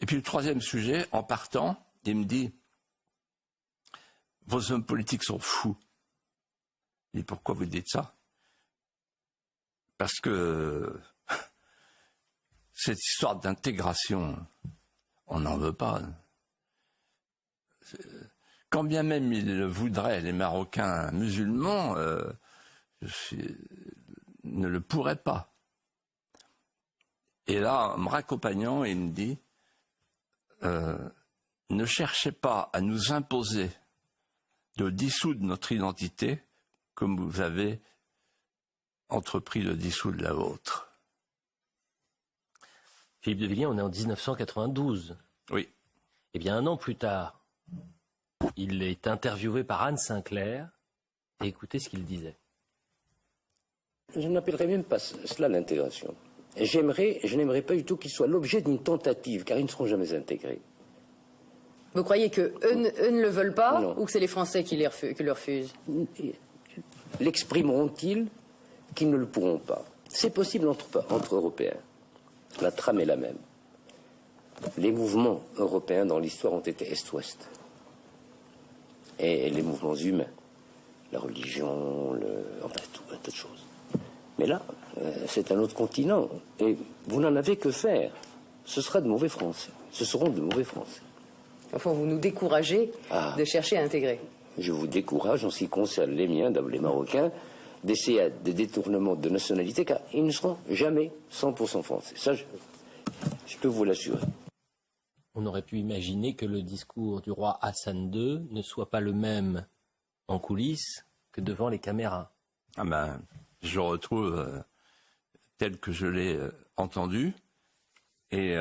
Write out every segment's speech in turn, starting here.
Et puis le troisième sujet, en partant, il me dit « Vos hommes politiques sont fous. » Je dis « Pourquoi vous dites ça ?» Parce que cette histoire d'intégration, on n'en veut pas. Quand bien même ils le voudraient, les Marocains musulmans ne le pourraient pas. Et là, en me raccompagnant, il me dit ne cherchez pas à nous imposer de dissoudre notre identité comme vous avez entrepris de dissoudre la vôtre. Philippe de Villiers, on est en 1992. Oui. Eh bien, un an plus tard, il est interviewé par Anne Sinclair. Et écoutez ce qu'il disait. Je n'appellerais même pas cela l'intégration. Je n'aimerais pas du tout qu'ils soient l'objet d'une tentative, car ils ne seront jamais intégrés. Vous croyez qu'eux ne le veulent pas, non, ou que c'est les Français qui le refusent? L'exprimeront-ils qu'ils ne le pourront pas? C'est possible entre Européens. La trame est la même. Les mouvements européens dans l'histoire ont été Est-Ouest. Et les mouvements humains, la religion, enfin tout un tas de choses. Mais là, c'est un autre continent. Et vous n'en avez que faire. Ce sera de mauvais Français. Ce seront de mauvais Français. Enfin, vous nous découragez de chercher à intégrer. Je vous décourage, en ce qui concerne les miens, les Marocains, d'essayer des détournements de nationalité, car ils ne seront jamais 100% français. Ça, je peux vous l'assurer. On aurait pu imaginer que le discours du roi Hassan II ne soit pas le même en coulisses que devant les caméras. Ah ben, je le retrouve tel que je l'ai entendu. Et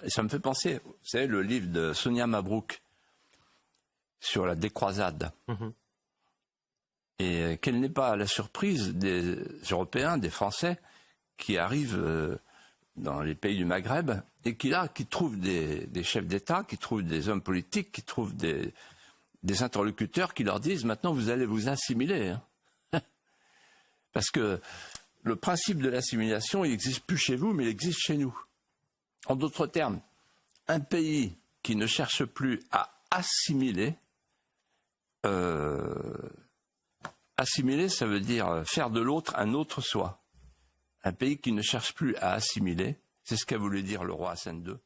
ça me fait penser, vous savez, le livre de Sonia Mabrouk sur la décroisade. Et quelle n'est pas la surprise des Européens, des Français, qui arrivent dans les pays du Maghreb et qui trouvent des chefs d'État, qui trouvent des hommes politiques, qui trouvent des interlocuteurs qui leur disent « maintenant vous allez vous assimiler hein. ». Parce que le principe de l'assimilation, il n'existe plus chez vous, mais il existe chez nous. En d'autres termes, un pays qui ne cherche plus à assimiler, assimiler, ça veut dire faire de l'autre un autre soi. Un pays qui ne cherche plus à assimiler, c'est ce qu'a voulu dire le roi Hassan II.